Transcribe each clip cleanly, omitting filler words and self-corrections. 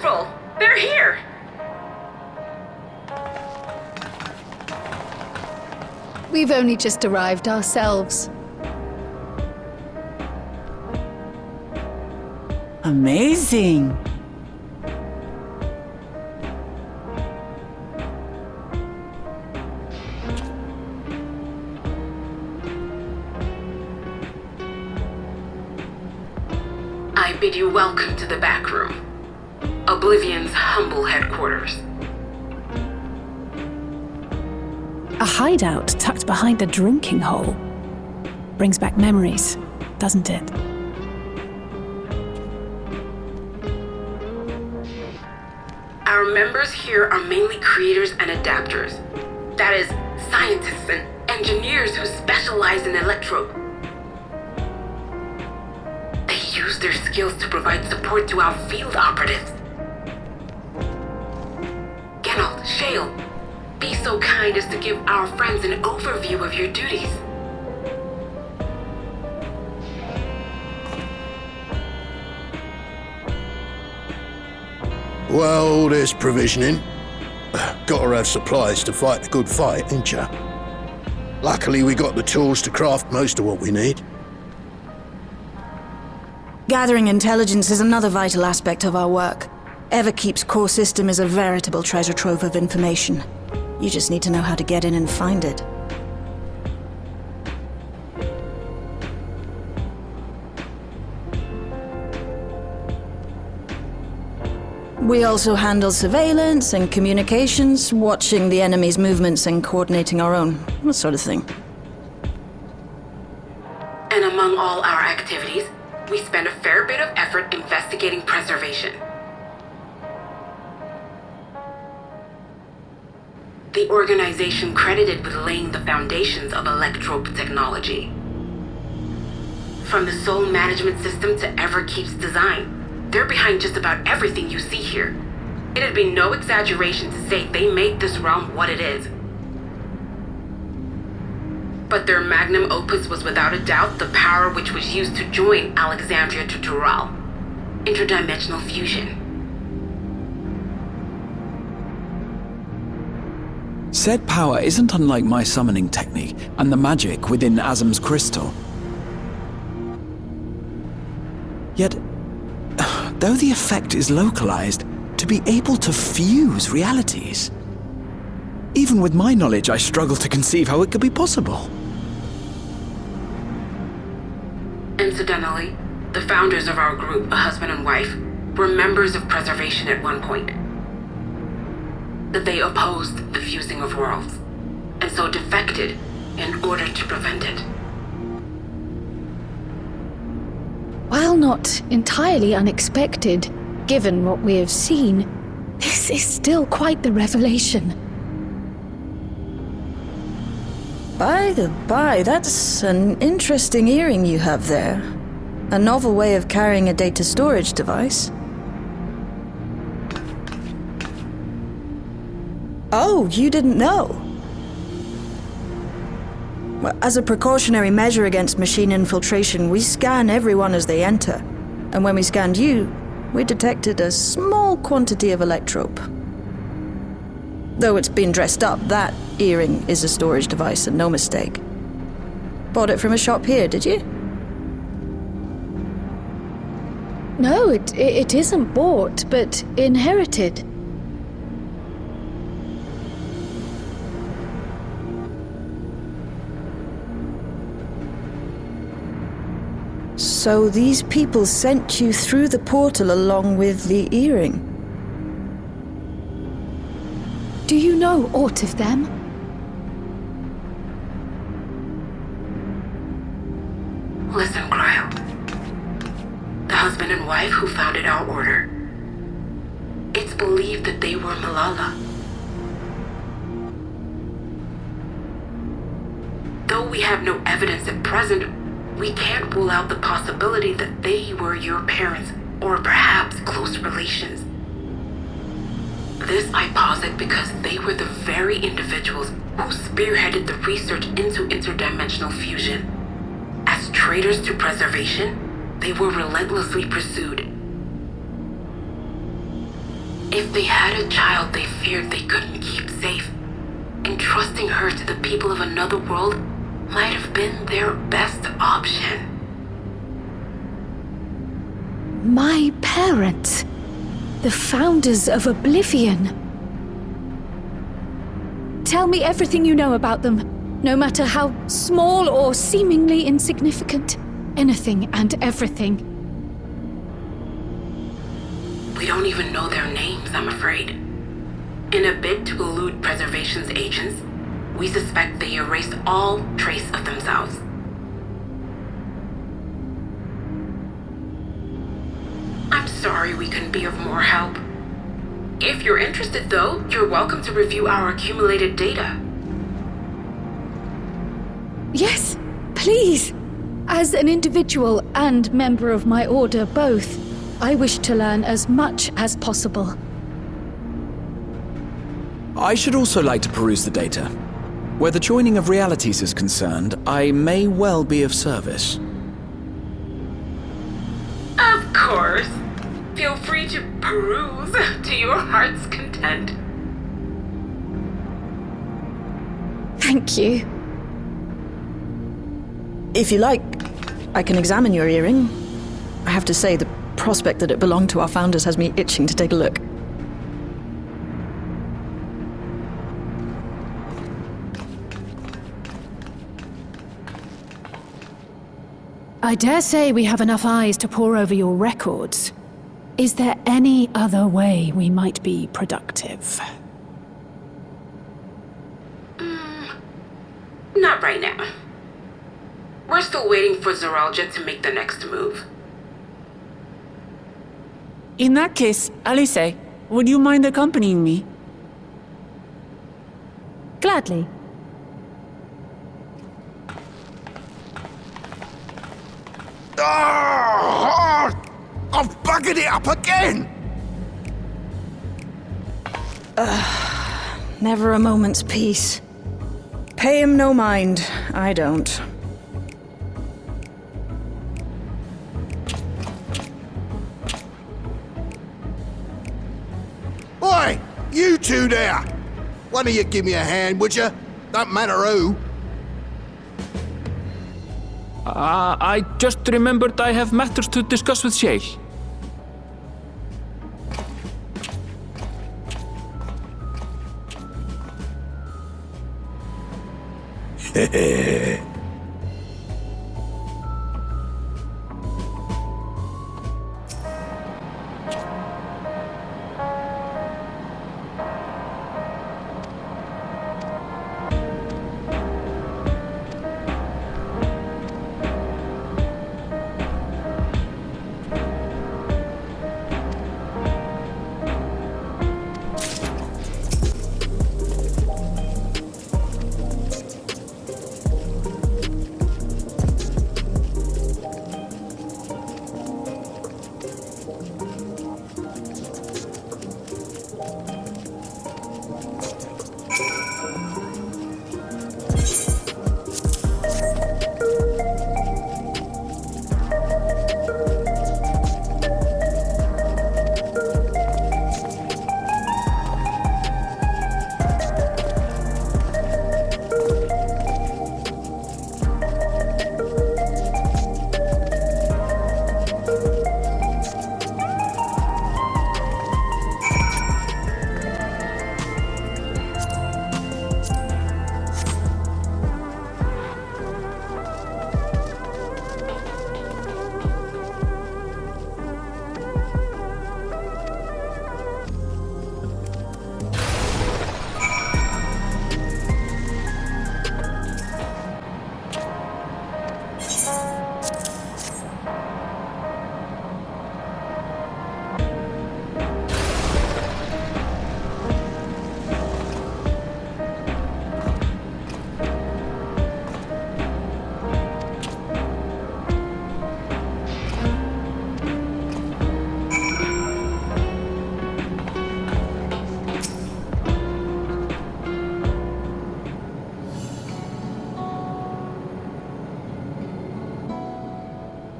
Wonderful! They're here! We've only just arrived ourselves. Amazing! I bid you welcome to the back room. Oblivion's humble headquarters. A hideout tucked behind a drinking hole. Brings back memories, doesn't it? Our members here are mainly creators and adapters. That is, scientists and engineers who specialize in electro. They use their skills to provide support to our field operatives. Geralt, Shale, be so kind as to give our friends an overview of your duties. Well, there's provisioning. Gotta have supplies to fight a good fight, ain't ya? Luckily, we got the tools to craft most of what we need. Gathering intelligence is another vital aspect of our work. Everkeep's core system is a veritable treasure trove of information. You just need to know how to get in and find it. We also handle surveillance and communications, watching the enemy's movements and coordinating our own, that sort of thing. And among all our activities, we spend a fair bit of effort investigating preservation. The organization credited with laying the foundations of electrope technology. From the Soul Management System to Everkeep's design, they're behind just about everything you see here. It'd be no exaggeration to say they made this realm what it is. But their magnum opus was without a doubt the power which was used to join Alexandria to Tural. Interdimensional fusion. Said power isn't unlike my summoning technique and the magic within Azam's crystal. Yet, though the effect is localized, to be able to fuse realities. Even with my knowledge, I struggle to conceive how it could be possible. Incidentally, the founders of our group, a husband and wife, were members of preservation at one point. That they opposed the fusing of worlds, and so defected in order to prevent it. While not entirely unexpected, given what we have seen, this is still quite the revelation. By the by, that's an interesting earring you have there. A novel way of carrying a data storage device. Oh, you didn't know? Well, as a precautionary measure against machine infiltration, we scan everyone as they enter. And when we scanned you, we detected a small quantity of electrope. Though it's been dressed up, that earring is a storage device and no mistake. Bought it from a shop here, did you? No, it isn't bought, but inherited. So these people sent you through the portal along with the earring? Do you know aught of them? Listen, Cryle. The husband and wife who founded our order. It's believed that they were Malala. Though we have no evidence at present, we can't rule out the possibility that they were your parents, or perhaps close relations. This I posit because they were the very individuals who spearheaded the research into interdimensional fusion. As traitors to preservation, they were relentlessly pursued. If they had a child they feared they couldn't keep safe, entrusting her to the people of another world might have been their best option. My parents, the founders of Oblivion. Tell me everything you know about them, no matter how small or seemingly insignificant. Anything and everything. We don't even know their names, I'm afraid. In a bid to elude preservation's agents, we suspect they erased all trace of themselves. I'm sorry we couldn't be of more help. If you're interested, though, you're welcome to review our accumulated data. Yes, please. As an individual and member of my order both, I wish to learn as much as possible. I should also like to peruse the data. Where the joining of realities is concerned, I may well be of service. Of course. Feel free to peruse to your heart's content. Thank you. If you like, I can examine your earring. I have to say, the prospect that it belonged to our founders has me itching to take a look. I dare say we have enough eyes to pore over your records. Is there any other way we might be productive? Not right now. We're still waiting for Zoralja to make the next move. In that case, Alice, would you mind accompanying me? Gladly. Oh, I've buggered it up again! Never a moment's peace. Pay him no mind. I don't. Oi! You two there! One of you give me a hand, would you? Don't matter who. I just remembered I have matters to discuss with Shay.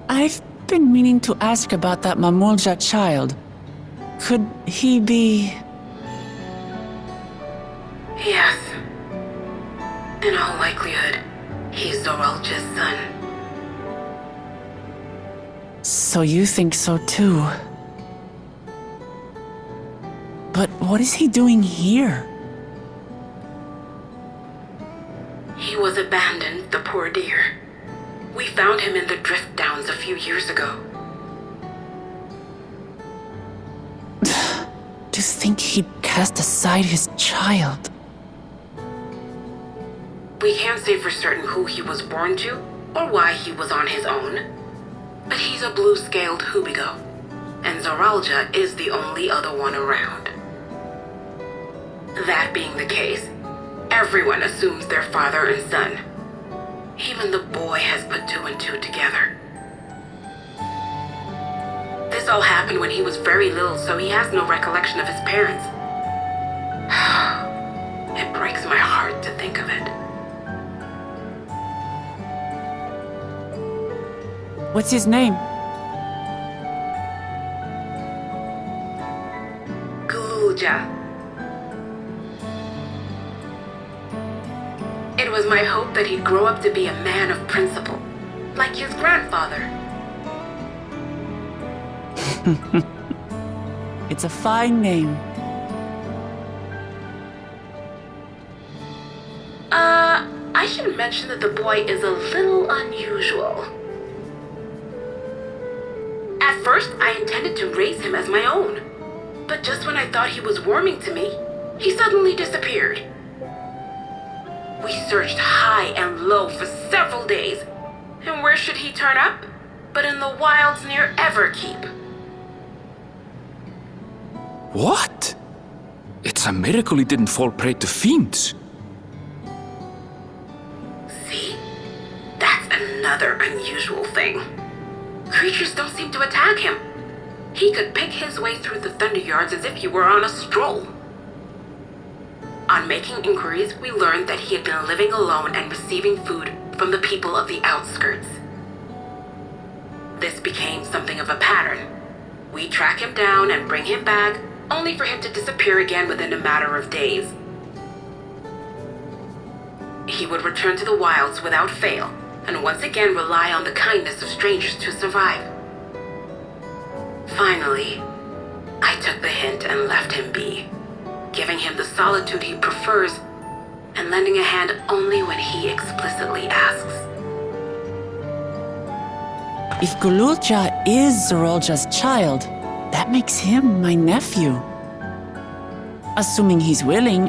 I've been meaning to ask about that Mamulja child. Could he be... Yes. In all likelihood, he's Zoralja's son. So you think so too? But what is he doing here? He was abandoned, the poor dear. We found him in the drift downs a few years ago. To think he'd cast aside his child. We can't say for certain who he was born to, or why he was on his own. But he's a blue-scaled Hubigo, and Zoralja is the only other one around. That being the case, everyone assumes they're father and son. Even the boy has put two and two together. This all happened when he was very little, so he has no recollection of his parents. It breaks my heart to think of it. What's his name? Gululja. It was my hope that he'd grow up to be a man of principle, like his grandfather. It's a fine name. I should mention that the boy is a little unusual. At first, I intended to raise him as my own. But just when I thought he was warming to me, he suddenly disappeared. We searched high and low for several days. And where should he turn up? But in the wilds near Everkeep. What? It's a miracle he didn't fall prey to fiends. See? That's another unusual thing. Creatures don't seem to attack him. He could pick his way through the Thunderyards as if he were on a stroll. On making inquiries, we learned that he had been living alone and receiving food from the people of the outskirts. This became something of a pattern. We track him down and bring him back, only for him to disappear again within a matter of days. He would return to the wilds without fail, and once again rely on the kindness of strangers to survive. Finally, I took the hint and left him be, giving him the solitude he prefers and lending a hand only when he explicitly asks. If Gululja is Zoralja's child, that makes him my nephew. Assuming he's willing,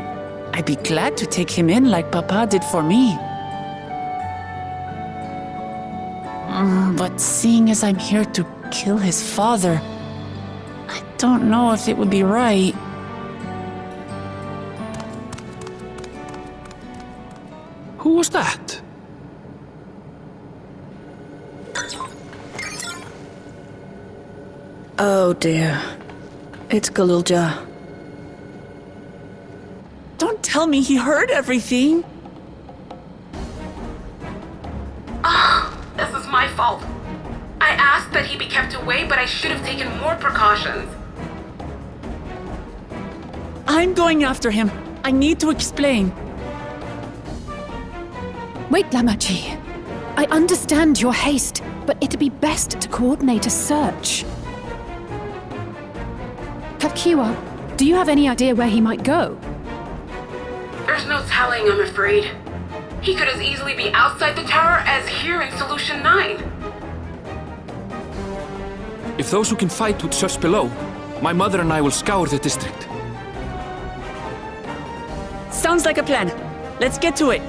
I'd be glad to take him in like Papa did for me. But seeing as I'm here to kill his father, I don't know if it would be right. Who was that? Oh dear. It's Gululja. Don't tell me he heard everything. This is my fault. I asked that he be kept away, but I should have taken more precautions. I'm going after him. I need to explain. Wait, Lamachi. I understand your haste, but it'd be best to coordinate a search. Kapkiwa, do you have any idea where he might go? There's no telling, I'm afraid. He could as easily be outside the tower as here in Solution 9. If those who can fight would search below, my mother and I will scour the district. Sounds like a plan. Let's get to it.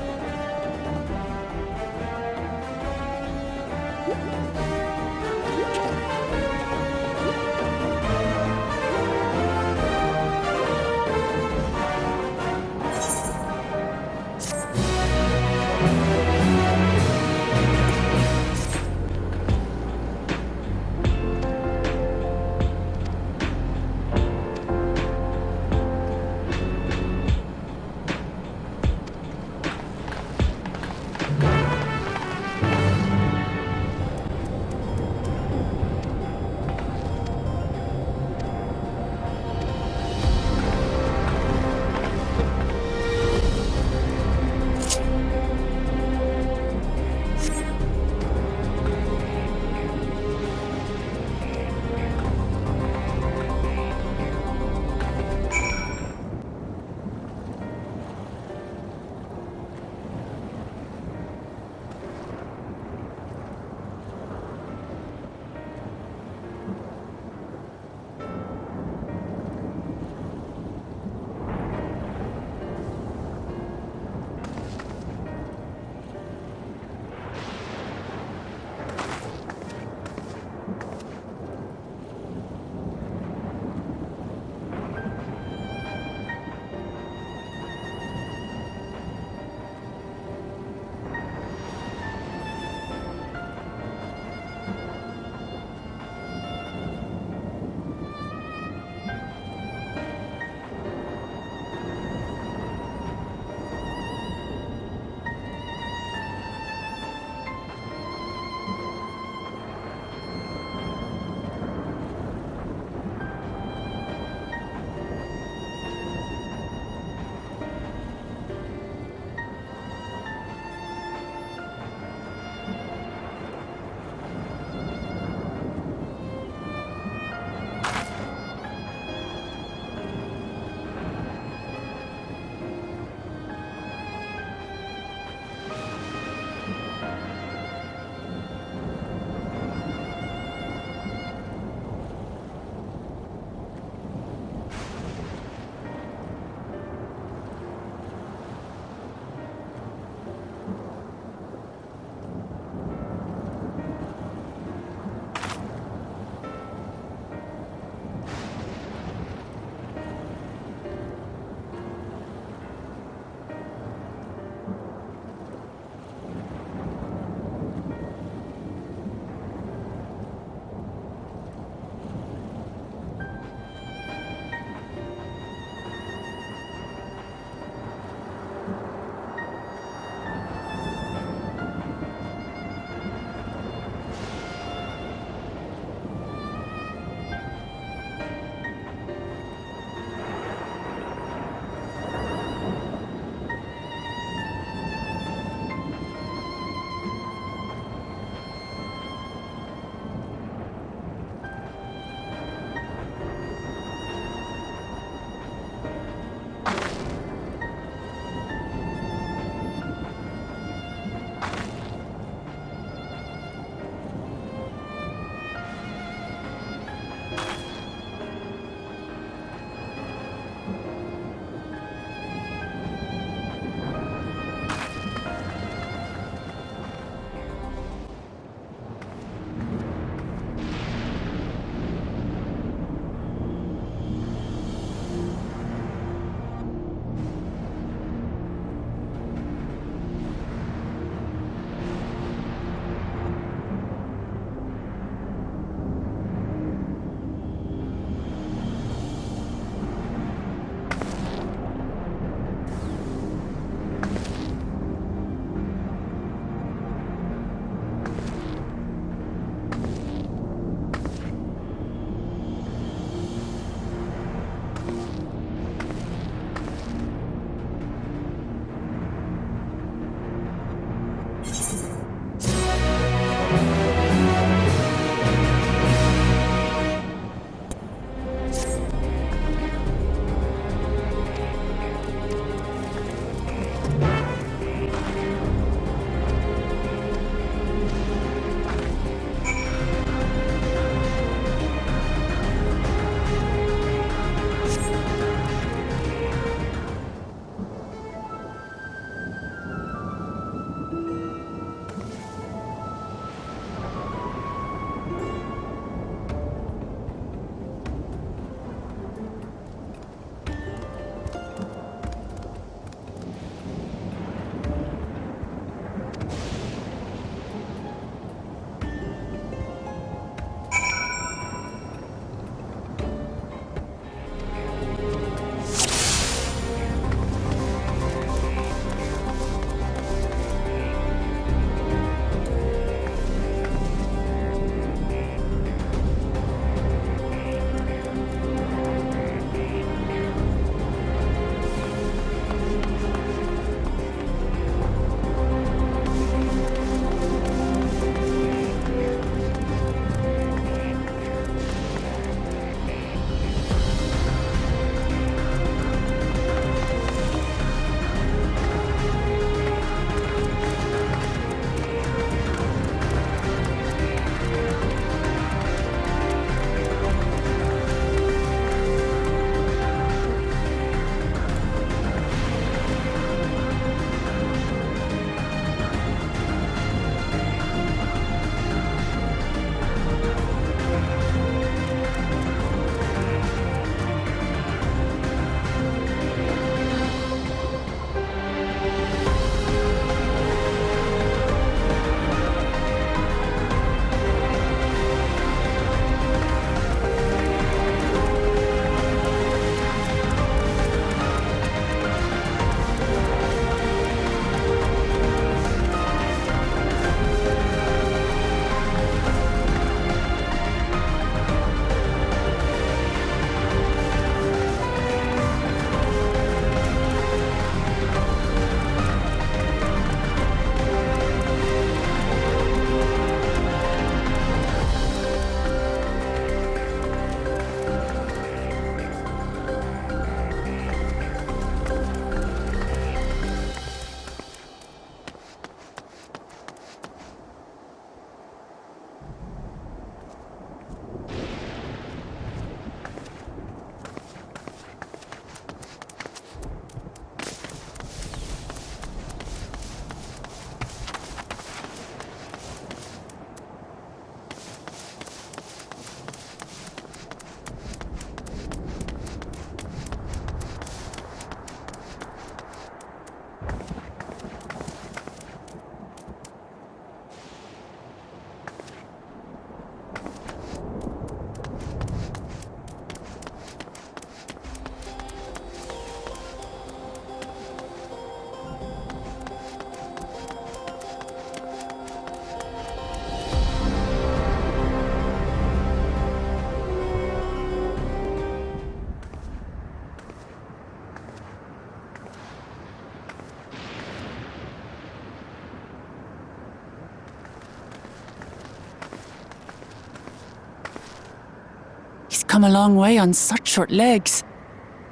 come a long way on such short legs.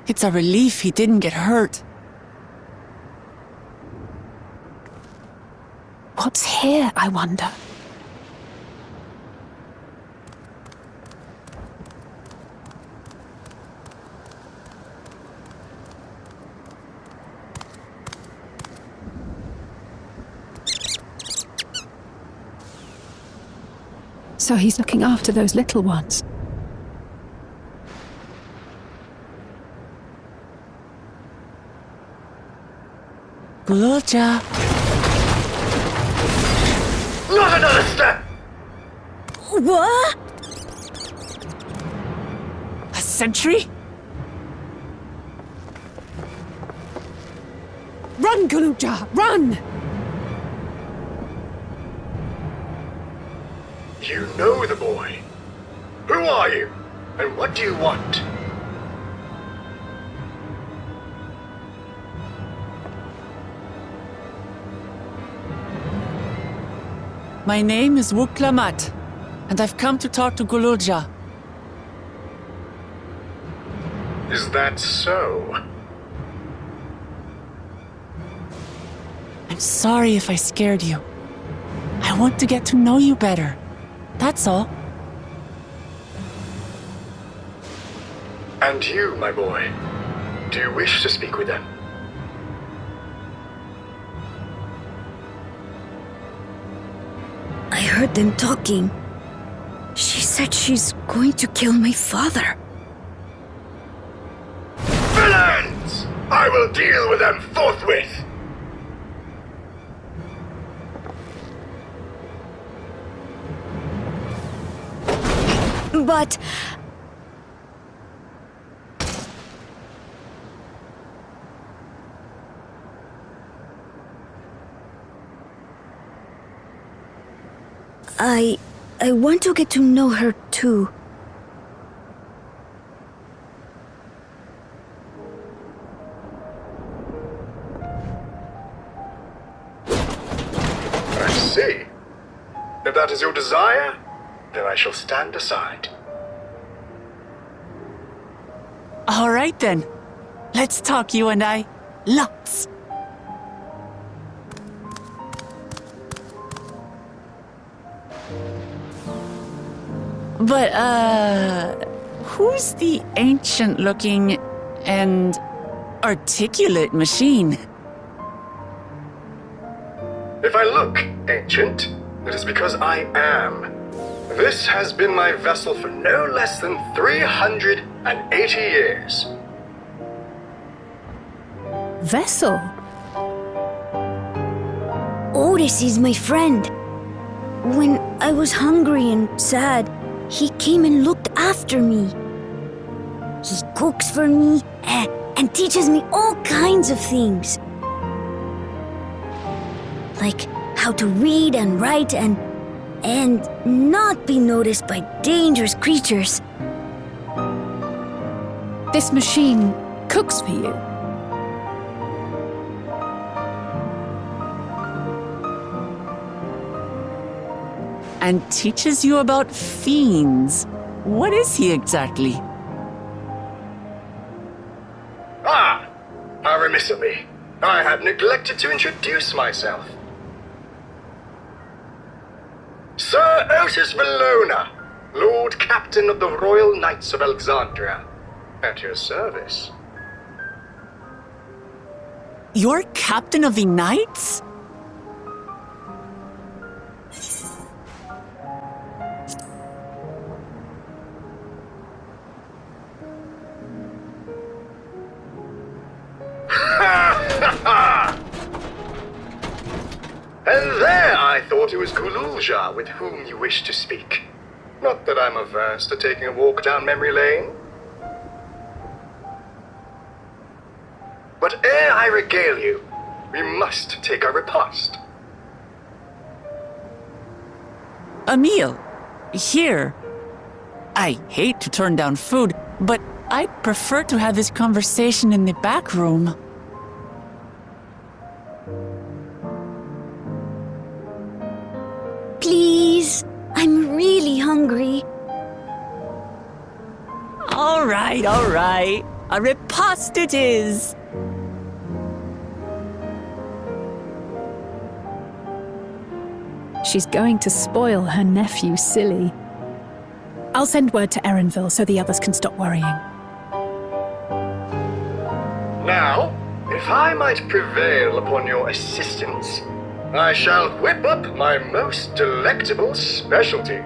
It's a relief he didn't get hurt. What's here, I wonder? So he's looking after those little ones. Gululja. Not another step! What? A sentry? Run, Gululja, run! You know the boy. Who are you? And what do you want? My name is Wuklamat, and I've come to talk to Gululja. Is that so? I'm sorry if I scared you. I want to get to know you better. That's all. And you, my boy, do you wish to speak with them? I heard them talking. She said she's going to kill my father. Villains! I will deal with them forthwith! But I want to get to know her too. I see. If that is your desire, then I shall stand aside. All right then. Let's talk, you and I. Lots. But, who's the ancient-looking and articulate machine? If I look ancient, it is because I am. This has been my vessel for no less than 380 years. Vessel? Otis is my friend. When I was hungry and sad, he came and looked after me. He cooks for me and teaches me all kinds of things. Like how to read and write and not be noticed by dangerous creatures. This machine cooks for you? And teaches you about fiends. What is he exactly? Ah! How remiss of me. I had neglected to introduce myself. Sir Otis Valona, Lord Captain of the Royal Knights of Alexandria. At your service. You're captain of the knights? And there I thought it was Gululja with whom you wished to speak. Not that I'm averse to taking a walk down memory lane. But ere I regale you, we must take our repast. A meal. Here. I hate to turn down food, but I'd prefer to have this conversation in the back room. Please, I'm really hungry. All right, all right. A riposte it is. She's going to spoil her nephew silly. I'll send word to Erenville so the others can stop worrying. Now, if I might prevail upon your assistance, I shall whip up my most delectable specialty.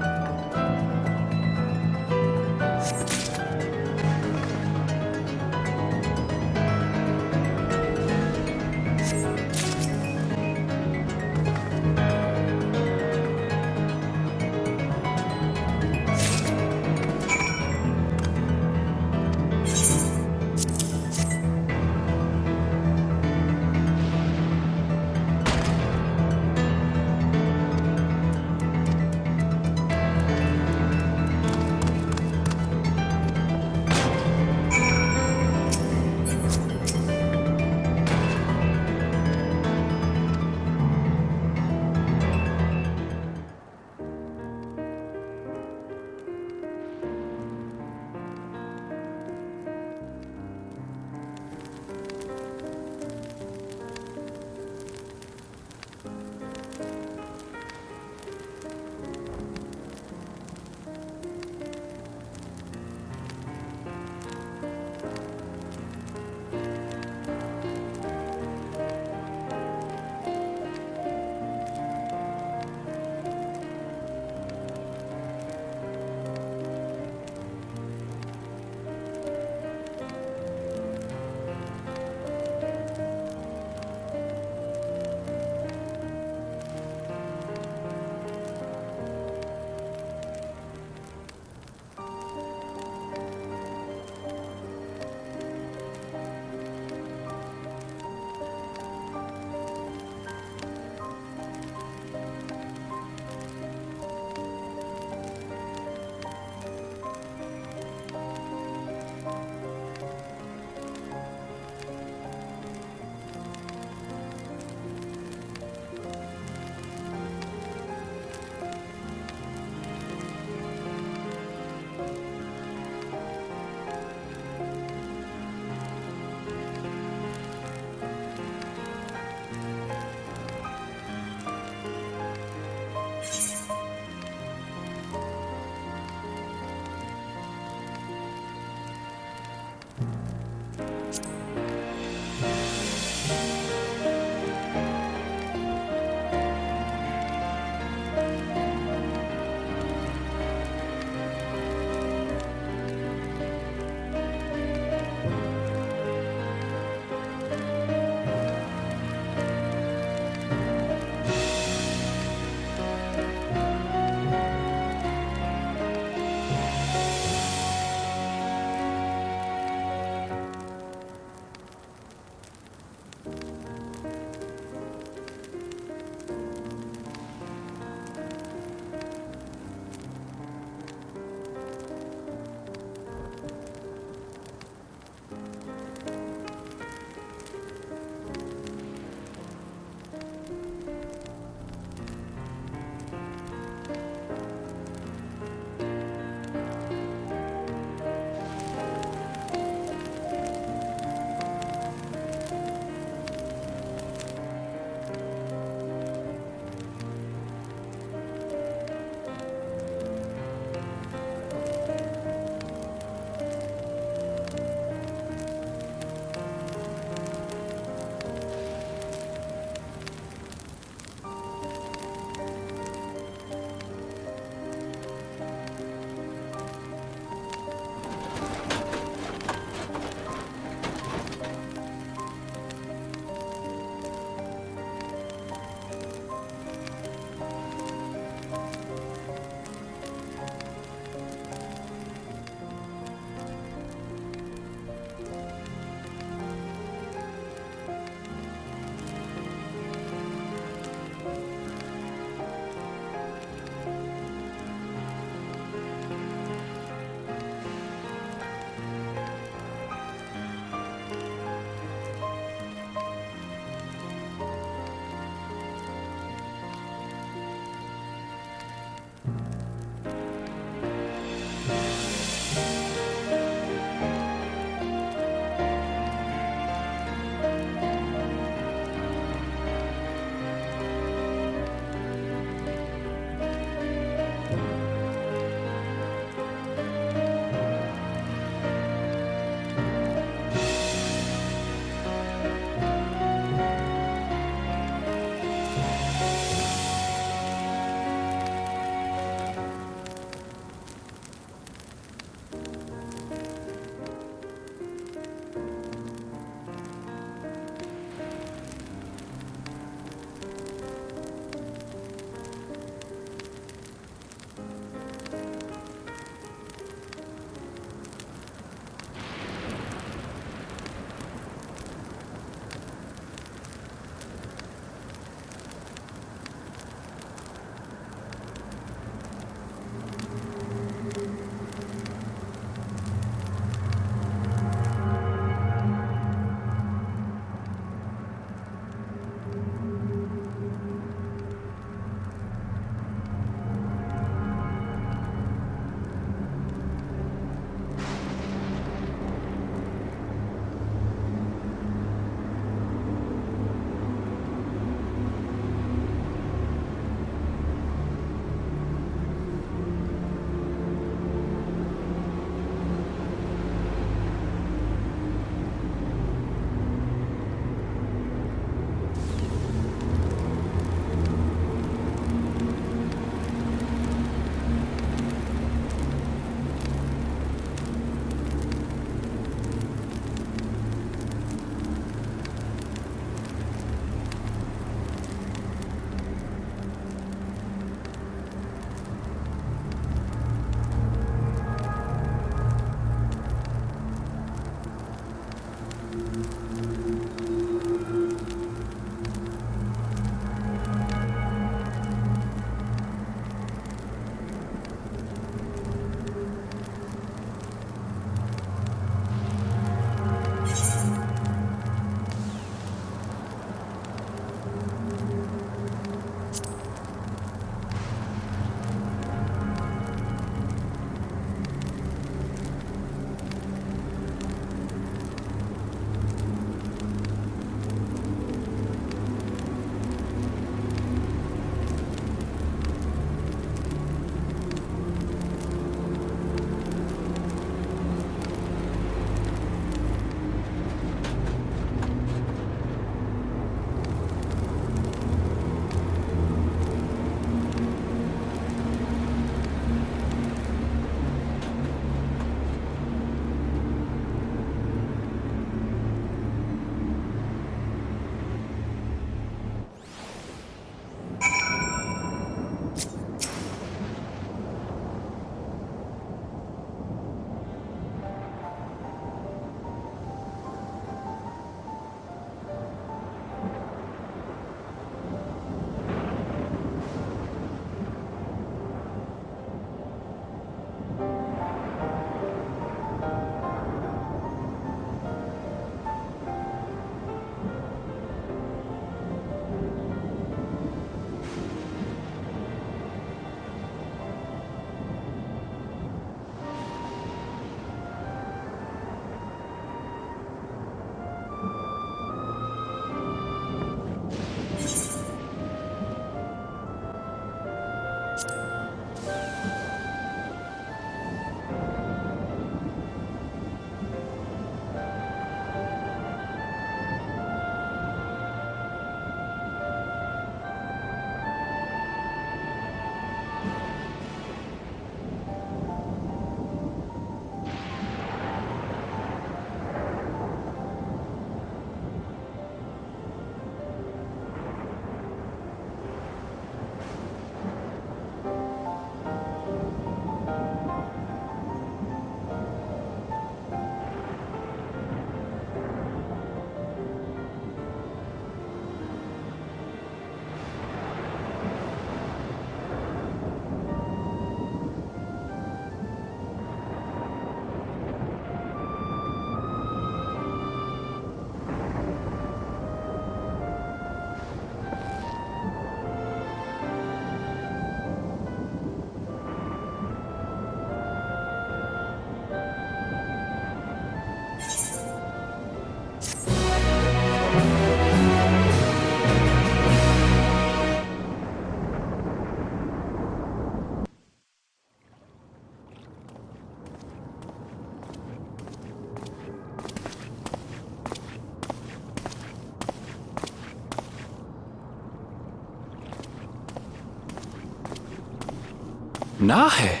Nahe,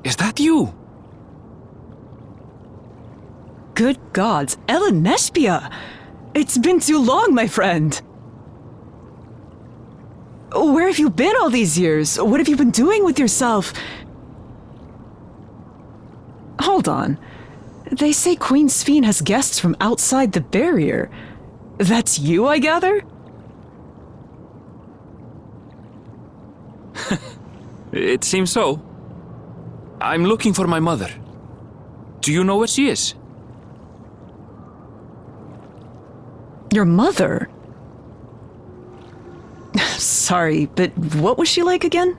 is that you? Good gods, Ellen Nespia! It's been too long, my friend! Where have you been all these years? What have you been doing with yourself? Hold on. They say Queen Sphene has guests from outside the barrier. That's you, I gather? It seems so. I'm looking for my mother. Do you know where she is? Your mother? Sorry, but what was she like again?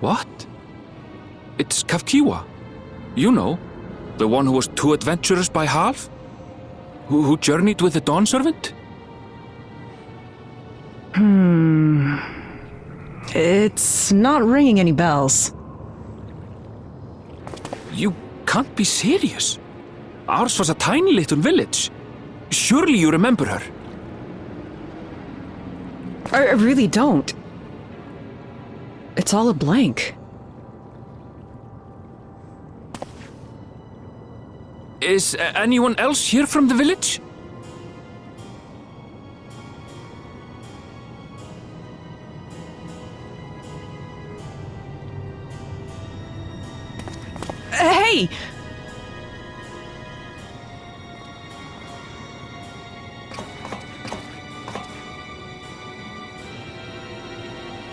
What? It's Kafkiwa. You know, the one who was too adventurous by half? Who journeyed with the Dawn Servant? It's not ringing any bells. You can't be serious. Ours was a tiny little village. Surely you remember her. I really don't. It's all a blank. Is anyone else here from the village? Hey!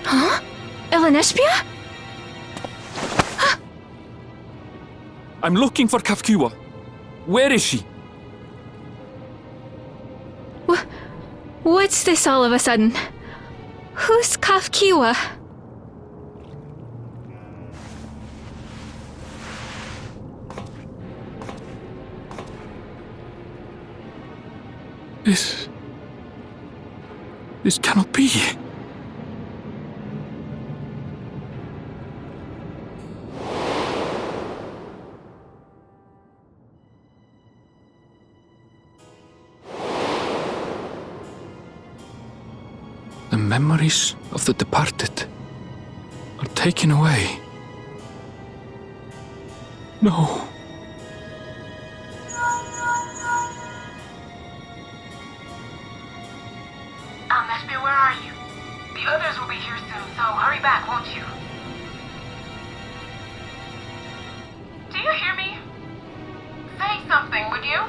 Huh? Ellen Nespia? I'm looking for Kafkiwa. Where is she? What's this all of a sudden? Who's Kafkiwa? This cannot be. The memories of the departed are taken away. No. Nespia, where are you? The others will be here soon, so hurry back, won't you? Do you hear me? Say something, would you?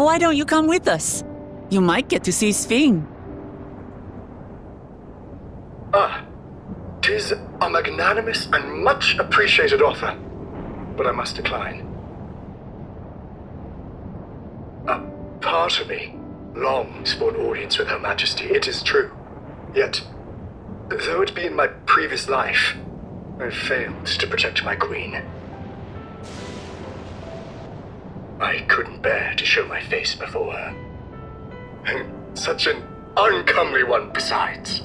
Why don't you come with us? You might get to see Sphene. Ah, 'tis a magnanimous and much appreciated offer, but I must decline. A part of me longs for an audience with Her Majesty, it is true. Yet, though it be in my previous life, I failed to protect my queen. I couldn't bear to show my face before her. And such an uncomely one besides.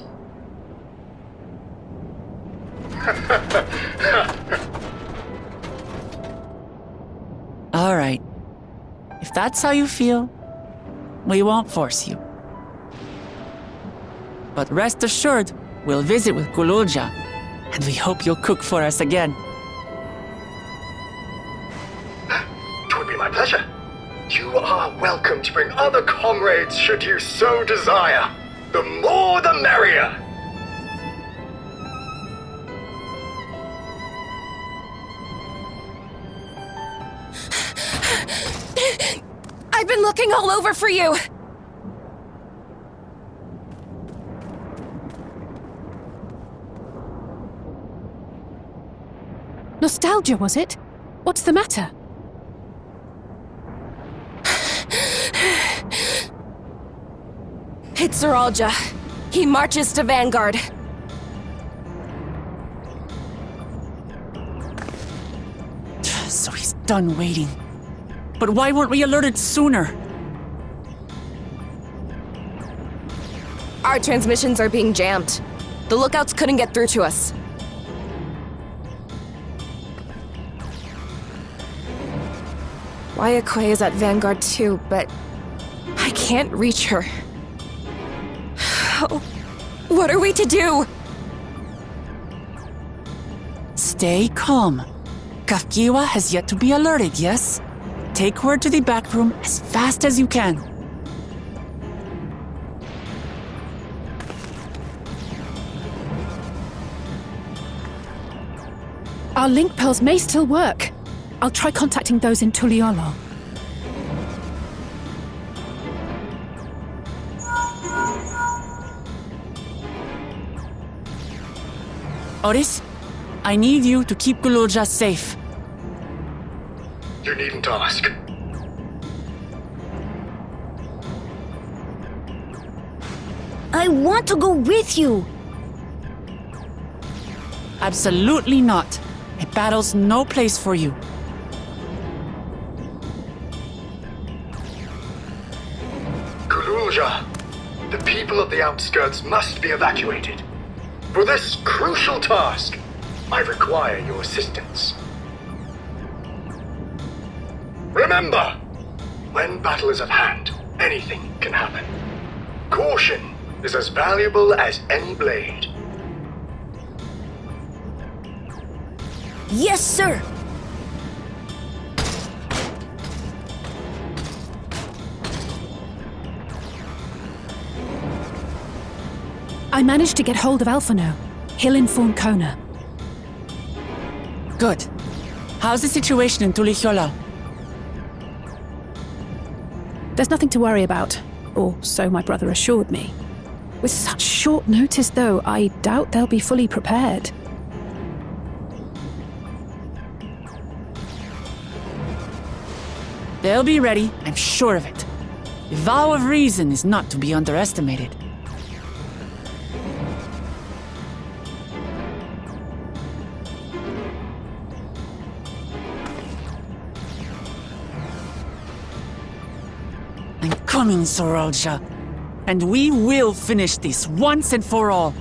All right. If that's how you feel, we won't force you. But rest assured, we'll visit with Gululja, and we hope you'll cook for us again. It would be my pleasure. You are welcome to bring other comrades should you so desire. The more the merrier. I've been looking all over for you! Nostalgia, was it? What's the matter? It's Zeralja. He marches to Vanguard. So he's done waiting. But why weren't we alerted sooner? Our transmissions are being jammed. The lookouts couldn't get through to us. Wayakwe is at Vanguard too, but I can't reach her. Oh, what are we to do? Stay calm. Kafkiwa has yet to be alerted, yes? Take her to the back room as fast as you can. Our link pearls may still work. I'll try contacting those in Tuliolo. Oris, I need you to keep Gululja safe. You needn't ask. I want to go with you. Absolutely not. A battle's no place for you. Gululja, the people of the outskirts must be evacuated. For this crucial task, I require your assistance. Remember, when battle is at hand, anything can happen. Caution is as valuable as any blade. Yes, sir. I managed to get hold of Alphano. He'll inform Kona. Good. How's the situation in Tulichola? There's nothing to worry about, or so my brother assured me. With such short notice, though, I doubt they'll be fully prepared. They'll be ready, I'm sure of it. The vow of reason is not to be underestimated. I'm coming, Zeralja. And we will finish this once and for all.